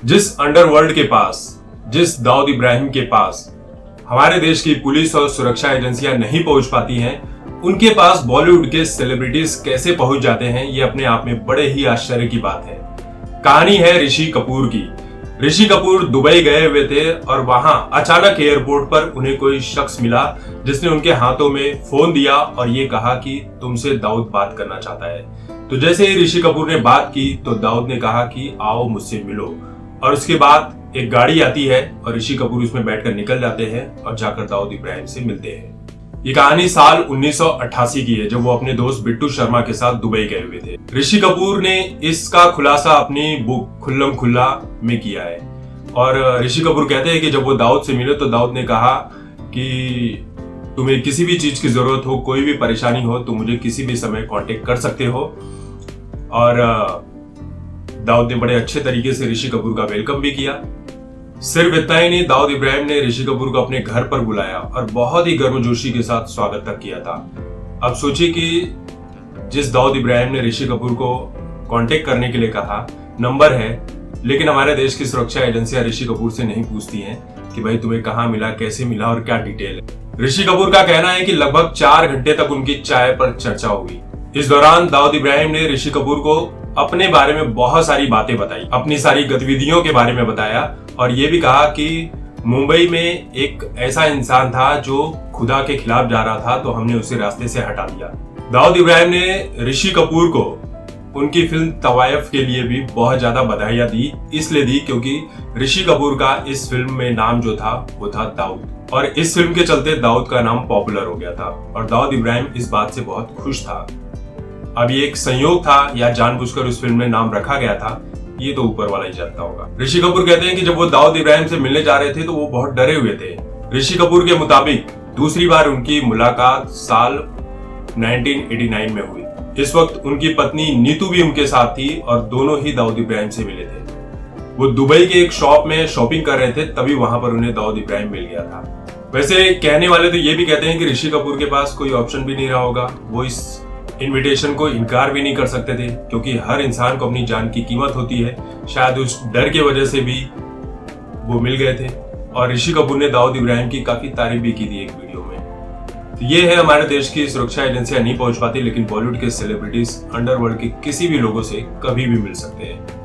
जिस अंडरवर्ल्ड के पास, जिस दाऊद इब्राहिम के पास हमारे देश की पुलिस और सुरक्षा एजेंसियां नहीं पहुंच पाती हैं, उनके पास बॉलीवुड के सेलिब्रिटीज कैसे पहुंच जाते हैं, ये अपने आप में बड़े ही आश्चर्य की बात है। कहानी है ऋषि कपूर की। ऋषि कपूर दुबई गए हुए थे और वहां अचानक एयरपोर्ट पर उन्हें कोई शख्स मिला जिसने उनके हाथों में फोन दिया और ये कहा कि तुमसे दाऊद बात करना चाहता है। तो जैसे ही ऋषि कपूर ने बात की तो दाऊद ने कहा कि आओ मुझसे मिलो, और उसके बाद एक गाड़ी आती है और ऋषि कपूर उसमें बैठकर निकल जाते हैं और जाकर दाऊद इब्राहिम से मिलते हैं। ये कहानी साल 1988 की है, जब वो अपने दोस्त बिट्टू शर्मा के साथ दुबई गए हुए थे। ऋषि कपूर ने इसका खुलासा अपनी बुक खुल्लम खुल्ला में किया है और ऋषि कपूर कहते हैं कि जब वो दाऊद से मिले तो दाऊद ने कहा कि तुम्हें किसी भी चीज की जरूरत हो, कोई भी परेशानी हो तो मुझे किसी भी समय कांटेक्ट कर सकते हो। और दाऊद ने बड़े अच्छे तरीके से ऋषि कपूर का वेलकम भी किया। सिर्फ इतना ही नहीं, दाऊद इब्राहिम ने ऋषि कपूर को अपने घर पर बुलाया और बहुत ही गर्मजोशी के साथ स्वागत तक किया था। अब सोचिए कि जिस दाऊद इब्राहिम ने ऋषि कपूर को कांटेक्ट करने के लिए कहा, नंबर है, लेकिन हमारे देश की सुरक्षा एजेंसियां ऋषि कपूर से नहीं पूछती हैं कि भाई तुम्हें कहां मिला, कैसे मिला और क्या डिटेल है। ऋषि कपूर का कहना है कि लगभग 4 घंटे तक उनकी चाय पर चर्चा हुई। इस दौरान दाऊद इब्राहिम ने ऋषि कपूर को अपने बारे में बहुत सारी बातें बताई, अपनी सारी गतिविधियों के बारे में बताया और ये भी कहा कि मुंबई में एक ऐसा इंसान था जो खुदा के खिलाफ जा रहा था, तो हमने उसे रास्ते से हटा दिया। दाऊद इब्राहिम ने ऋषि कपूर को उनकी फिल्म तवायफ के लिए भी बहुत ज्यादा बधाइयां दी, इसलिए दी क्योंकि ऋषि कपूर का इस फिल्म में नाम जो था वो था दाऊद, और इस फिल्म के चलते दाऊद का नाम पॉपुलर हो गया था और दाऊद इब्राहिम इस बात से बहुत खुश था। अब ये एक संयोग था या जानबूझकर उस फिल्म में नाम रखा गया था, ये तो ऊपर वाला ही जानता होगा। ऋषि कपूर कहते हैं कि जब वो दाऊद इब्राहिम से मिलने जा रहे थे तो वो बहुत डरे हुए थे। ऋषि कपूर के मुताबिक दूसरी बार उनकी मुलाकात साल 1989 में हुई। इस वक्त उनकी पत्नी नीतू भी उनके साथ थी और दोनों ही दाऊद इब्राहिम से मिले थे। वो दुबई के एक शॉप में शॉपिंग कर रहे थे, तभी वहां पर उन्हें दाऊद इब्राहिम मिल गया था। वैसे कहने वाले तो ये भी कहते हैं कि ऋषि कपूर के पास कोई ऑप्शन भी नहीं रहा होगा, वो इस इनविटेशन को इनकार भी नहीं कर सकते थे, क्योंकि हर इंसान को अपनी जान की कीमत होती है। शायद उस डर के वजह से भी वो मिल गए थे और ऋषि कपूर ने दाऊद इब्राहिम की काफी तारीफ भी की थी एक वीडियो में। तो ये है, हमारे देश की सुरक्षा एजेंसियां नहीं पहुंच पाती, लेकिन बॉलीवुड के सेलिब्रिटीज अंडरवर्ल्ड के किसी भी लोगों से कभी भी मिल सकते हैं।